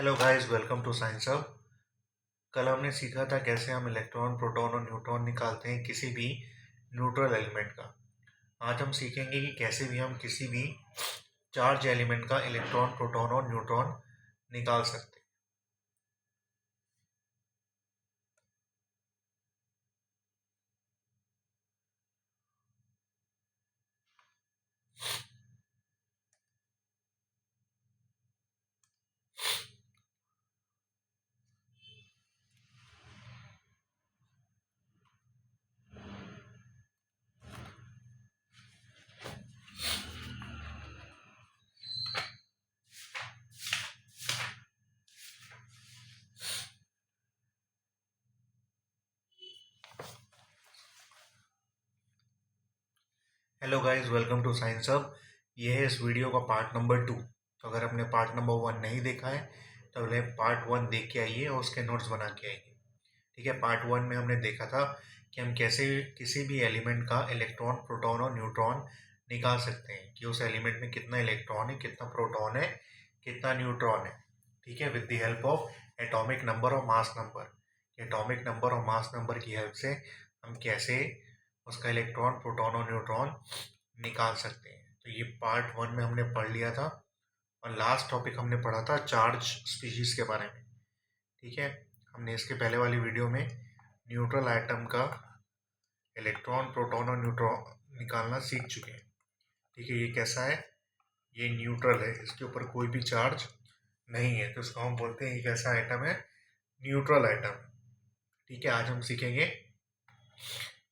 Hello guys, welcome to Science Hub. कल हमने सीखा था कैसे हम इलेक्ट्रॉन, प्रोटॉन और न्यूट्रॉन निकालते हैं किसी भी न्यूट्रल एलिमेंट का। आज हम सीखेंगे कि कैसे भी हम किसी भी चार्ज एलिमेंट का इलेक्ट्रॉन, प्रोटॉन और न्यूट्रॉन निकाल सकते हैं। Hello guys, welcome to Science Hub. ये है इस वीडियो का पार्ट नंबर 2। तो अगर आपने पार्ट नंबर 1 नहीं देखा है तो पहले पार्ट 1 देख के आइए और उसके नोट्स बना के आइए। ठीक है, पार्ट 1 में हमने देखा था कि हम कैसे किसी भी एलिमेंट का इलेक्ट्रॉन, प्रोटॉन और न्यूट्रॉन निकाल सकते हैं कि उस एलिमेंट में कितना इलेक्ट्रॉन है, कितना प्रोटॉन है, कितना न्यूट्रॉन है। ठीक है, with the help of atomic number और मास नंबर। एटॉमिक नंबर और मास नंबर की हेल्प से हम कैसे उसका इलेक्ट्रॉन, प्रोटॉन और न्यूट्रॉन निकाल सकते हैं। तो ये पार्ट 1 में हमने पढ़ लिया था। और लास्ट टॉपिक हमने पढ़ा था चार्ज स्पीशीज के बारे में। ठीक है, हमने इसके पहले वाली वीडियो में न्यूट्रल एटम का इलेक्ट्रॉन, प्रोटॉन और न्यूट्रॉन निकालना सीख चुके हैं। ठीक है, ये कैसा है? ये न्यूट्रल है, इसके ऊपर कोई भी चार्ज नहीं है, तो इसको हम बोलते हैं ये कैसा आइटम है? Neutral item. ठीक है, आज हम सीखेंगे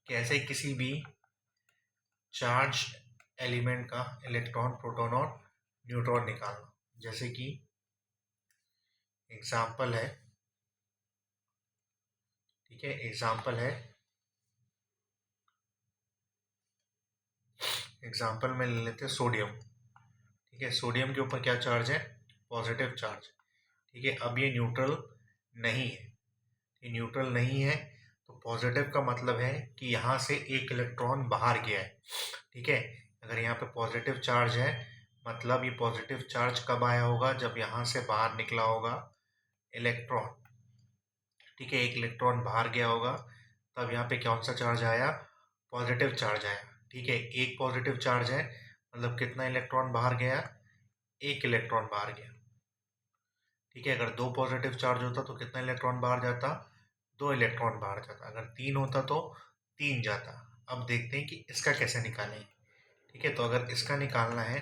कैसे किसी भी चार्ज एलिमेंट का इलेक्ट्रॉन, प्रोटॉन और न्यूट्रॉन निकालना। जैसे कि एग्जाम्पल है, ठीक है, एग्जाम्पल है, एग्जाम्पल में ले लेते हैं सोडियम। ठीक है, सोडियम के ऊपर क्या चार्ज है? Positive charge. ठीक है, अब ये न्यूट्रल नहीं है। ये न्यूट्रल नहीं है तो पॉजिटिव का मतलब है कि यहाँ से एक इलेक्ट्रॉन बाहर गया है। ठीक है, अगर यहाँ पे पॉजिटिव चार्ज है मतलब ये पॉजिटिव चार्ज कब आया होगा? जब यहाँ से बाहर निकला होगा इलेक्ट्रॉन। ठीक है, एक इलेक्ट्रॉन बाहर गया होगा तब यहाँ पे कौन सा चार्ज आया? पॉजिटिव चार्ज आया। ठीक है, एक पॉजिटिव चार्ज है मतलब कितना इलेक्ट्रॉन बाहर गया? एक इलेक्ट्रॉन बाहर गया। ठीक है, अगर दो पॉजिटिव चार्ज होता तो कितना इलेक्ट्रॉन बाहर जाता? दो इलेक्ट्रॉन बाहर जाता। अगर तीन होता तो तीन जाता। अब देखते हैं कि इसका कैसे निकालें। ठीक है, तो अगर इसका निकालना है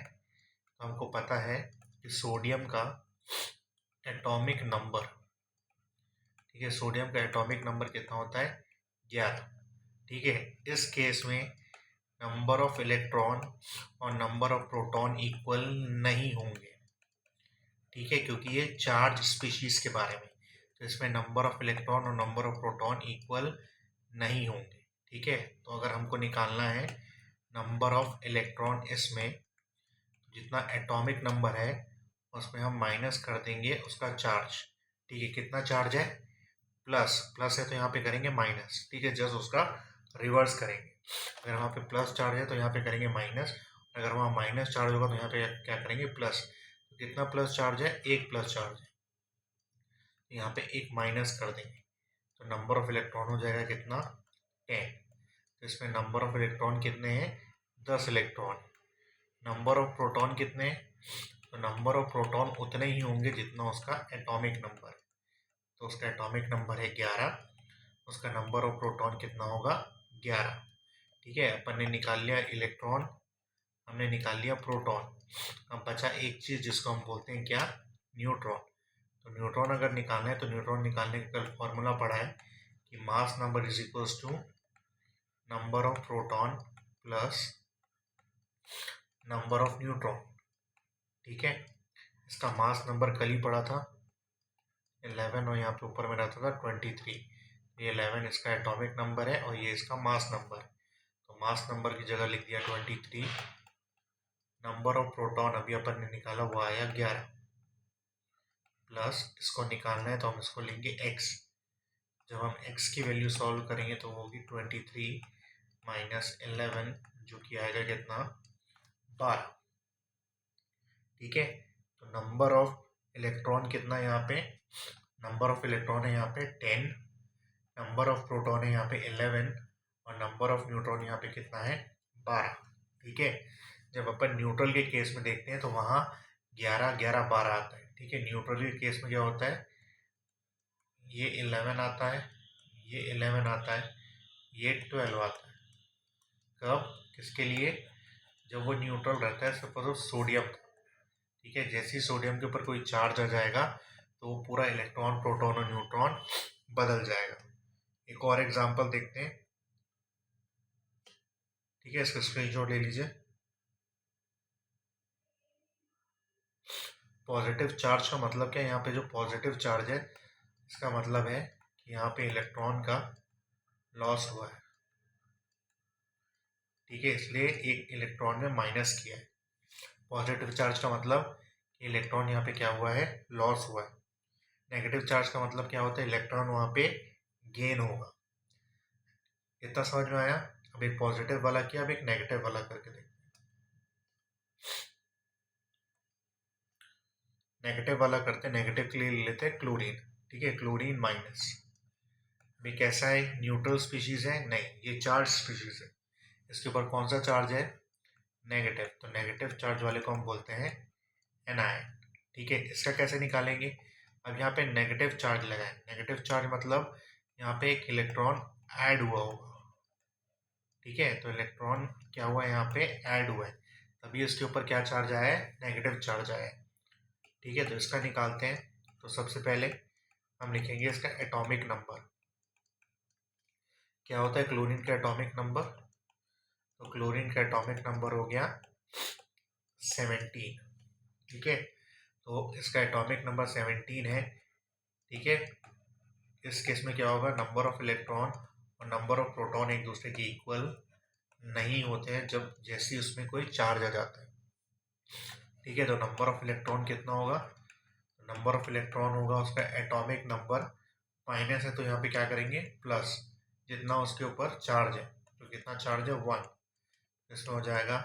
तो हमको पता है कि सोडियम का एटॉमिक नंबर, ठीक है, सोडियम का एटॉमिक नंबर कितना होता है? 11। ठीक है, इस केस में नंबर ऑफ इलेक्ट्रॉन और नंबर ऑफ प्रोटॉन इक्वल नहीं होंगे। ठीक है, क्योंकि ये चार्ज स्पीशीज के बारे में, तो इसमें नंबर ऑफ इलेक्ट्रॉन और नंबर ऑफ प्रोटॉन इक्वल नहीं होंगे। ठीक है, तो अगर हमको निकालना है नंबर ऑफ इलेक्ट्रॉन, इसमें जितना एटॉमिक नंबर है उसमें हम माइनस कर देंगे उसका चार्ज। ठीक है, कितना चार्ज है? प्लस। प्लस है तो यहाँ पे करेंगे माइनस। ठीक है, जस्ट उसका रिवर्स करेंगे। अगर वहाँ पे प्लस चार्ज है तो यहाँ पे करेंगे माइनस। अगर वहाँ माइनस चार्ज होगा तो यहाँ पे क्या करेंगे? प्लस। तो कितना प्लस चार्ज है? एक प्लस चार्ज है, यहाँ पे एक माइनस कर देंगे तो नंबर ऑफ इलेक्ट्रॉन हो जाएगा कितना? 10। तो इसमें नंबर ऑफ इलेक्ट्रॉन कितने हैं? 10 इलेक्ट्रॉन। नंबर ऑफ प्रोटॉन कितने? तो नंबर ऑफ प्रोटॉन उतने ही होंगे जितना उसका एटॉमिक नंबर। तो उसका एटॉमिक नंबर है 11, उसका नंबर ऑफ प्रोटॉन कितना होगा? 11। ठीक है, अपन ने निकाल लिया इलेक्ट्रॉन, हमने निकाल लिया प्रोटॉन। अब बचा एक चीज़ जिसको हम बोलते हैं क्या? न्यूट्रॉन। तो न्यूट्रॉन अगर निकालना है तो न्यूट्रॉन निकालने का कल फॉर्मूला पढ़ा है कि mass number is equals to number of proton plus number of neutron. ठीक है, इसका मास नंबर कल ही पढ़ा था 11 और यहाँ पे ऊपर में रहता था 23। ये 11 इसका एटॉमिक नंबर है और ये इसका मास नंबर। तो मास नंबर की जगह लिख दिया 23। नंबर ऑफ प्रोटॉन अभी अपन ने निकाला वो आया 11, प्लस इसको निकालना है तो हम इसको लेंगे x। जब हम x की वैल्यू सॉल्व करेंगे तो वो होगी 23 माइनस 11, जो कि आएगा कितना? 12। ठीक है, तो नंबर ऑफ इलेक्ट्रॉन कितना है यहाँ पे, नंबर ऑफ इलेक्ट्रॉन है यहाँ पे 10, नंबर ऑफ प्रोटॉन है यहाँ पे 11 और नंबर ऑफ न्यूट्रॉन यहाँ पे कितना है 12। ठीक है, जब अपन न्यूट्रल के केस में देखते हैं तो वहाँ 11 11 12 आता है। ठीक है, न्यूट्रल के केस में क्या होता है, ये 11 आता है, ये 11 आता है, ये 12 आता है। कब, किसके लिए, जब वो न्यूट्रल रहता है, सपोज सोडियम। ठीक है, जैसे ही सोडियम के ऊपर कोई चार्ज आ जाएगा तो वो पूरा इलेक्ट्रॉन प्रोटॉन और न्यूट्रॉन बदल जाएगा। एक और एग्जांपल देखते हैं। ठीक है, इसका स्क्रीनशॉट ले लीजिए। पॉजिटिव चार्ज का मतलब क्या है, यहाँ पे जो पॉजिटिव चार्ज है इसका मतलब है कि यहाँ पे इलेक्ट्रॉन का लॉस हुआ है। ठीक है, इसलिए एक इलेक्ट्रॉन में माइनस किया है। पॉजिटिव चार्ज का मतलब कि इलेक्ट्रॉन यहाँ पे क्या हुआ है, लॉस हुआ है। नेगेटिव चार्ज का मतलब क्या होता है, इलेक्ट्रॉन वहाँ पे गेन होगा। इतना समझ में आया। अब एक पॉजिटिव वाला किया, अब एक नेगेटिव वाला करके देखते हैं। नेगेटिव वाला करते हैं, नेगेटिव के लिए ले लेते हैं क्लोरीन। ठीक है, क्लोरीन माइनस। अभी कैसा है, न्यूट्रल स्पीशीज है, नहीं ये चार्ज स्पीशीज है। इसके ऊपर कौन सा चार्ज है, नेगेटिव, तो नेगेटिव चार्ज वाले को हम बोलते हैं एनायन। ठीक है, इसका कैसे निकालेंगे, अब यहाँ पे नेगेटिव चार्ज लगाए। नेगेटिव चार्ज मतलब यहाँ पे एक इलेक्ट्रॉन ऐड हुआ होगा। ठीक है, तो इलेक्ट्रॉन क्या हुआ है, यहाँ पे ऐड हुआ है, तभी इसके ऊपर क्या चार्ज आया है, नेगेटिव चार्ज आया है। ठीक है, तो इसका निकालते हैं। तो सबसे पहले हम लिखेंगे इसका एटॉमिक नंबर। क्या होता है क्लोरीन का एटॉमिक नंबर, तो क्लोरीन का एटॉमिक नंबर हो गया 17। ठीक है, तो इसका एटॉमिक नंबर 17 है। ठीक है, इस केस में क्या होगा, नंबर ऑफ इलेक्ट्रॉन और नंबर ऑफ प्रोटॉन एक दूसरे के इक्वल नहीं होते हैं जब जैसे उसमें कोई चार्ज आ जाता है। ठीक है, तो नंबर ऑफ इलेक्ट्रॉन कितना होगा, नंबर ऑफ इलेक्ट्रॉन होगा उसका एटॉमिक नंबर, माइनस है तो यहाँ पे क्या करेंगे प्लस, जितना उसके ऊपर चार्ज है, तो कितना चार्ज है 1, इसमें हो जाएगा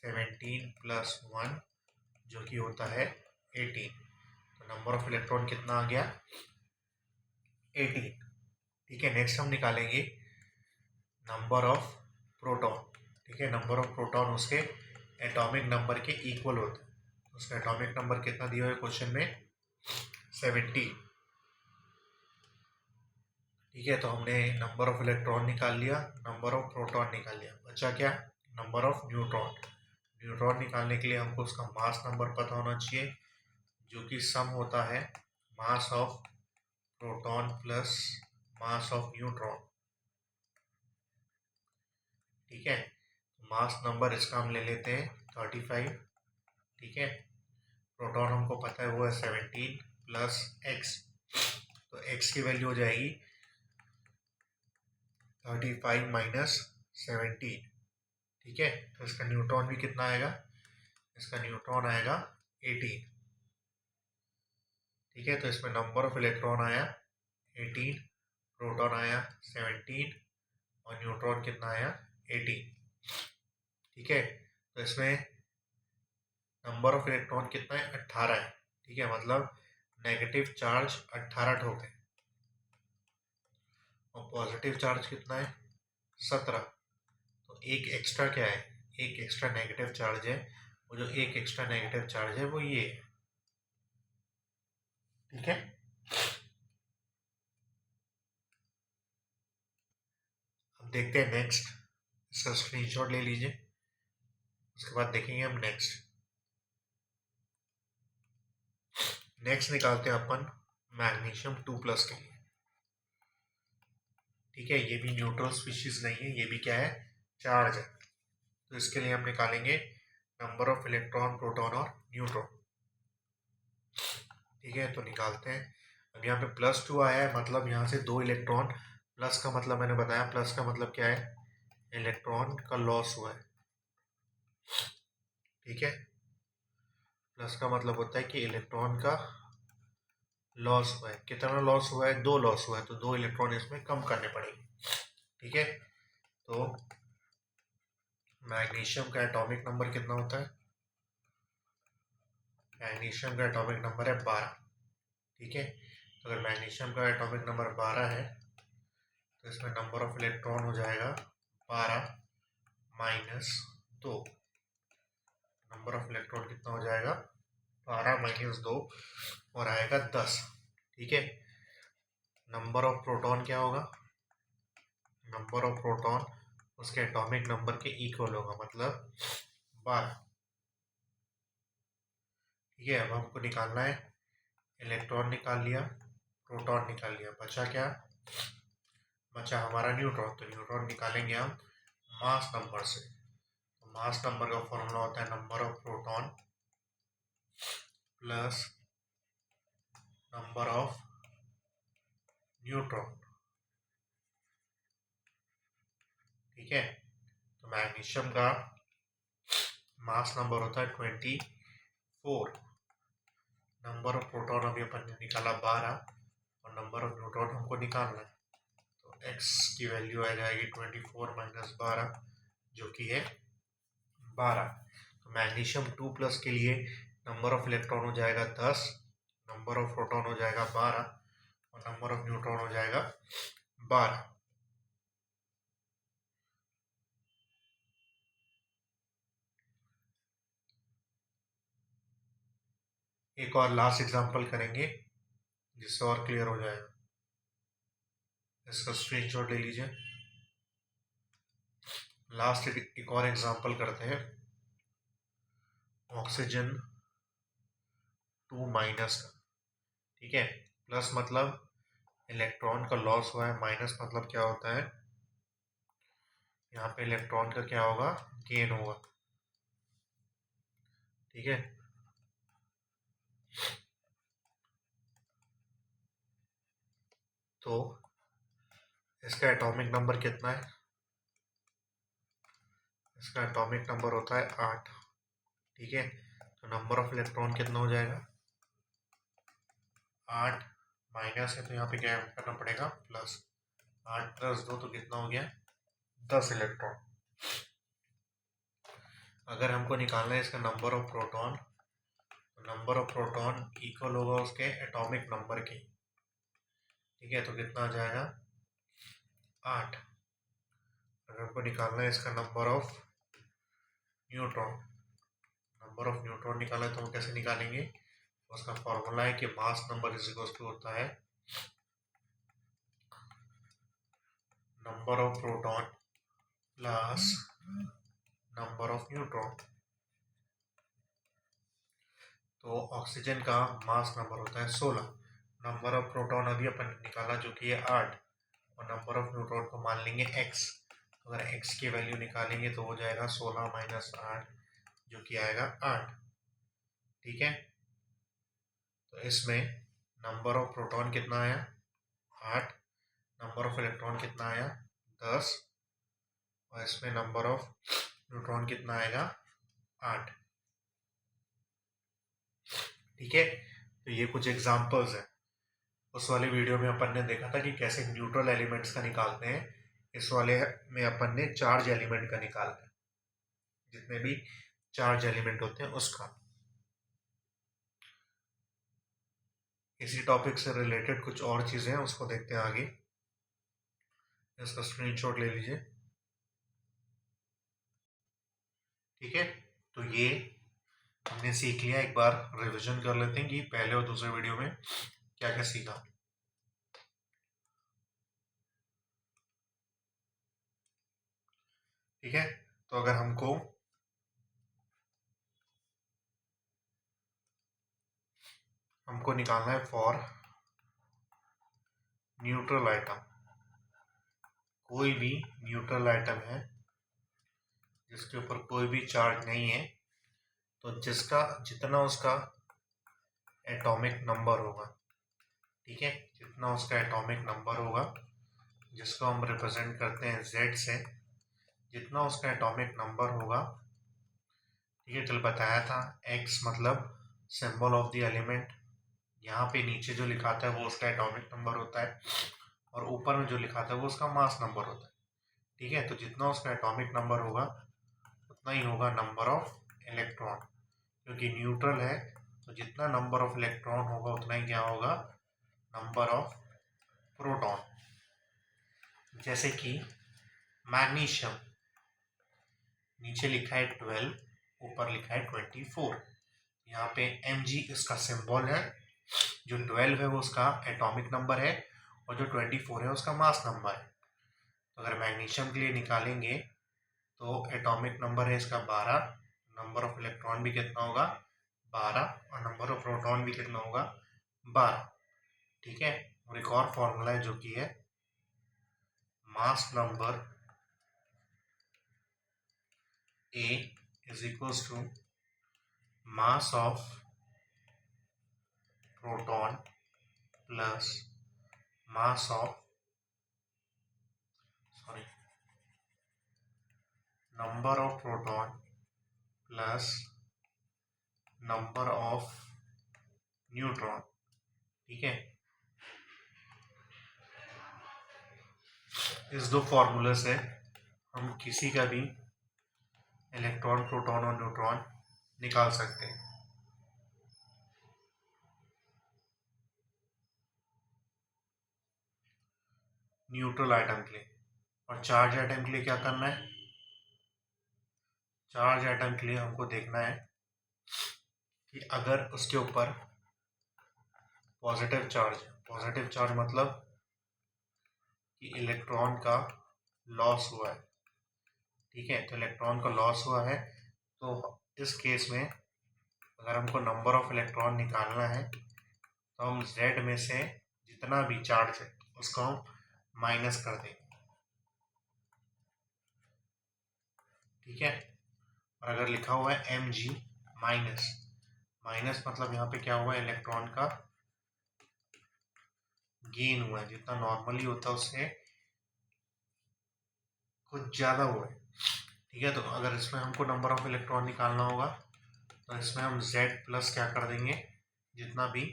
17 + 1 जो कि होता है 18। तो नंबर ऑफ इलेक्ट्रॉन कितना आ गया 18। ठीक है, नेक्स्ट हम निकालेंगे नंबर ऑफ प्रोटॉन। ठीक है, नंबर ऑफ प्रोटॉन उसके एटॉमिक नंबर के इक्वल होते हैं। उसका एटॉमिक नंबर कितना दिया हुआ है क्वेश्चन में, 70। ठीक है, तो हमने नंबर ऑफ इलेक्ट्रॉन निकाल लिया, नंबर ऑफ प्रोटॉन निकाल लिया, बचा क्या, नंबर ऑफ न्यूट्रॉन। न्यूट्रॉन निकालने के लिए हमको उसका मास नंबर पता होना चाहिए, जो कि सम होता है मास of proton plus mass of neutron. ठीक है, मास नंबर इसका हम ले लेते हैं 35। ठीक है, प्रोटॉन हमको पता है वो है 17 + x, तो x की वैल्यू हो जाएगी 35 - 17। ठीक है, तो इसका न्यूट्रॉन भी कितना आएगा, इसका न्यूट्रॉन आएगा 18। ठीक है, तो इसमें नंबर ऑफ इलेक्ट्रॉन आया 18, प्रोटॉन आया 17 और न्यूट्रॉन कितना आया 18। ठीक है, तो इसमें नंबर ऑफ इलेक्ट्रॉन कितना है 18 है। ठीक है, मतलब नेगेटिव चार्ज 18 ठोक है और पॉजिटिव चार्ज कितना है 17। तो एक एक्स्ट्रा क्या है, एक एक्स्ट्रा नेगेटिव चार्ज है, वो जो एक एक्स्ट्रा नेगेटिव चार्ज है वो ये है। ठीक है, अब देखते हैं नेक्स्ट, इसका स्क्रीनशॉट ले लीजिए, उसके बाद देखेंगे हम नेक्स्ट। नेक्स्ट निकालते हैं अपन मैग्नीशियम 2+ के लिए। ठीक है, ये भी न्यूट्रल स्पीशीज नहीं है, ये भी क्या है चार्ज है, तो इसके लिए हम निकालेंगे नंबर ऑफ इलेक्ट्रॉन प्रोटॉन और न्यूट्रॉन। ठीक है, तो निकालते हैं। अब यहाँ पे +2 आया है, मतलब यहाँ से 2 इलेक्ट्रॉन, प्लस का मतलब मैंने बताया, प्लस का मतलब क्या है, इलेक्ट्रॉन का लॉस हुआ है। ठीक है, प्लस का मतलब होता है कि इलेक्ट्रॉन का लॉस हुआ है। कितना लॉस हुआ है, 2 लॉस हुआ है, तो 2 इलेक्ट्रॉन इसमें कम करने पड़ेंगे। ठीक है, तो मैग्नीशियम का एटॉमिक नंबर कितना होता है, मैग्नीशियम का एटॉमिक नंबर है 12, ठीक है। तो अगर मैग्नीशियम का एटॉमिक नंबर 12 है तो इसमें नंबर ऑफ इलेक्ट्रॉन हो जाएगा 12 माइनस 2। नंबर ऑफ इलेक्ट्रॉन कितना हो जाएगा? 12 माइनस 2 और आएगा 10, ठीक है। नंबर ऑफ प्रोटॉन क्या होगा? नंबर ऑफ प्रोटॉन उसके एटॉमिक नंबर के इक्वल होगा, मतलब 12, ठीक है। अब हमको निकालना है, इलेक्ट्रॉन निकाल लिया, प्रोटॉन निकाल लिया, बचा क्या? बचा हमारा न्यूट्रॉन। तो न्यूट्रॉन निकालेंगे हम मास नंबर से। तो मास नंबर का फॉर्मूला होता है number of proton plus number of neutron, ठीक है। तो मैग्नीशियम का मास नंबर होता है 24, नंबर ऑफ प्रोटॉन अभी अपन ने निकाला 12 और नंबर ऑफ न्यूट्रॉन हमको निकालना है। तो x की वैल्यू आ जाएगी 24 माइनस 12 जो कि है 12। तो मैग्नीशियम 2+ के लिए नंबर ऑफ इलेक्ट्रॉन हो जाएगा 10, नंबर ऑफ प्रोटॉन हो जाएगा 12 और नंबर ऑफ न्यूट्रॉन हो जाएगा 12। एक और लास्ट एग्जांपल करेंगे जिससे और क्लियर हो जाएगा। इसका स्क्रीनशॉट ले लीजिए। लास्ट एक और एग्जांपल करते हैं, ऑक्सीजन 2 माइनस का, ठीक है। प्लस मतलब इलेक्ट्रॉन का लॉस हुआ है, माइनस मतलब क्या होता है, यहाँ पे इलेक्ट्रॉन का क्या होगा? गेन होगा, ठीक है। तो इसका एटॉमिक नंबर कितना है? इसका एटॉमिक नंबर होता है 8, ठीक है। तो नंबर ऑफ इलेक्ट्रॉन कितना हो जाएगा? 8 माइनस है तो यहाँ पे क्या करना पड़ेगा? प्लस। 8 प्लस 2 तो कितना हो गया? 10 इलेक्ट्रॉन। अगर हमको निकालना है इसका नंबर ऑफ प्रोटॉन, तो नंबर ऑफ प्रोटॉन इक्वल होगा उसके एटॉमिक नंबर के, ठीक है। तो कितना आ जाएगा? 8। अगर हमको निकालना है इसका number of neutron, number of neutron निकाला है तो हम कैसे निकालेंगे? उसका फॉर्मूला है कि mass number is equal to होता है number of proton plus number of neutron. तो ऑक्सीजन का मास नंबर होता है 16, नंबर ऑफ प्रोटॉन अभी अपन ने निकाला जो कि है 8 और नंबर ऑफ न्यूट्रॉन को मान लेंगे x। तो अगर x की वैल्यू निकालेंगे तो हो जाएगा 16 माइनस 8 जो कि आएगा 8, ठीक है। तो इसमें नंबर ऑफ प्रोटॉन कितना आया? 8, नंबर ऑफ इलेक्ट्रॉन कितना आया? 10 और इसमें नंबर ऑफ न्यूट्रॉन कितना आएगा? 8, ठीक है। तो ये कुछ एग्जांपल्स हैं। उस वाले वीडियो में अपन ने देखा था कि कैसे न्यूट्रल एलिमेंट्स का निकालते हैं, इस वाले में अपन ने चार्ज एलिमेंट का निकालना है, जितने भी चार्ज एलिमेंट होते हैं उसका। इसी टॉपिक से रिलेटेड कुछ और चीजें हैं, उसको देखते हैं आगे। इसका स्क्रीनशॉट ले लीजिए, ठीक है। तो ये हमने सीख लिया, एक बार रिवीजन कर लेते हैं कि पहले और दूसरे वीडियो में क्या क्या सीखा। ठीक है। तो अगर हमको निकालना है फॉर न्यूट्रल आइटम, कोई भी न्यूट्रल आइटम है जिसके ऊपर कोई भी चार्ज नहीं है, तो जिसका जितना उसका एटॉमिक नंबर होगा, ठीक है, जितना उसका एटॉमिक नंबर होगा जिसको हम रिप्रेजेंट करते हैं Z से, जितना उसका एटॉमिक नंबर होगा, ठीक है। कल बताया था X मतलब सिंबल ऑफ द एलिमेंट, यहाँ पे नीचे जो लिखा था वो उसका एटॉमिक नंबर होता है और ऊपर में जो लिखा था वो उसका मास नंबर होता है, ठीक है। तो जितना उसका एटॉमिक नंबर होगा उतना ही होगा नंबर ऑफ इलेक्ट्रॉन, क्योंकि न्यूट्रल है तो जितना नंबर ऑफ इलेक्ट्रॉन होगा उतना ही क्या होगा, नंबर ऑफ प्रोटॉन। जैसे कि मैग्नीशियम नीचे लिखा है 12, ऊपर लिखा है 24। यहाँ पे Mg इसका सिंबल है, जो 12 है वो उसका एटॉमिक नंबर है और जो 24 है उसका मास नंबर है। तो अगर मैग्नीशियम के लिए निकालेंगे तो एटॉमिक नंबर है इसका 12, नंबर ऑफ इलेक्ट्रॉन भी कितना होगा 12, और नंबर ऑफ प्रोटॉन भी कितना होगा 12। ठीक है, और एक और फॉर्मूला है जो कि है mass number A is equals to mass of proton plus mass of number of proton plus number of neutron. ठीक है, इस दो फॉर्मूले से हम किसी का भी इलेक्ट्रॉन, प्रोटॉन और न्यूट्रॉन निकाल सकते हैं। न्यूट्रल आइटम के लिए। और चार्ज आइटम के लिए क्या करना है, चार्ज आइटम के लिए हमको देखना है कि अगर उसके ऊपर पॉजिटिव चार्ज है, पॉजिटिव चार्ज मतलब कि इलेक्ट्रॉन का लॉस हुआ है। ठीक है, तो इलेक्ट्रॉन का लॉस हुआ है, तो इस केस में अगर हमको नंबर ऑफ इलेक्ट्रॉन निकालना है तो हम Z में से जितना भी चार्ज है उसको हम माइनस कर देंगे। ठीक है, और अगर लिखा हुआ है Mg माइनस, माइनस मतलब यहाँ पे क्या हुआ, इलेक्ट्रॉन का गेन हुआ है, जितना नॉर्मली होता है उससे कुछ ज़्यादा हुआ है। ठीक है, तो अगर इसमें हमको नंबर ऑफ इलेक्ट्रॉन निकालना होगा तो इसमें हम Z प्लस क्या कर देंगे, जितना भी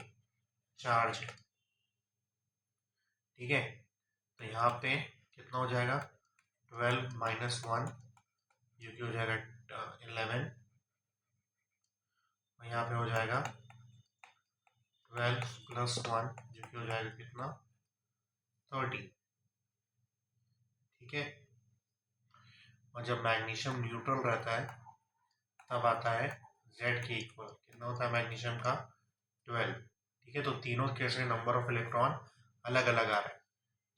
चार्ज है। ठीक है, तो यहाँ पे कितना हो जाएगा 12 माइनस 1 जो कि हो जाएगा 11, और यहाँ पे हो जाएगा 12 प्लस 1 जो कि हो जाएगा कितना 30। ठीक है, और जब मैग्नीशियम न्यूट्रल रहता है तब आता है Z के इक्वल, कितना होता है मैग्नीशियम का 12। ठीक है, तो तीनों केस में नंबर ऑफ इलेक्ट्रॉन अलग अलग आ रहा है।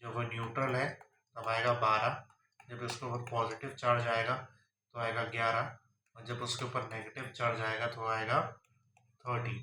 जब वो न्यूट्रल है तब आएगा 12, जब उसके ऊपर पॉजिटिव चार्ज आएगा तो आएगा 11, और जब उसके ऊपर नेगेटिव चार्ज आएगा तो आएगा 30।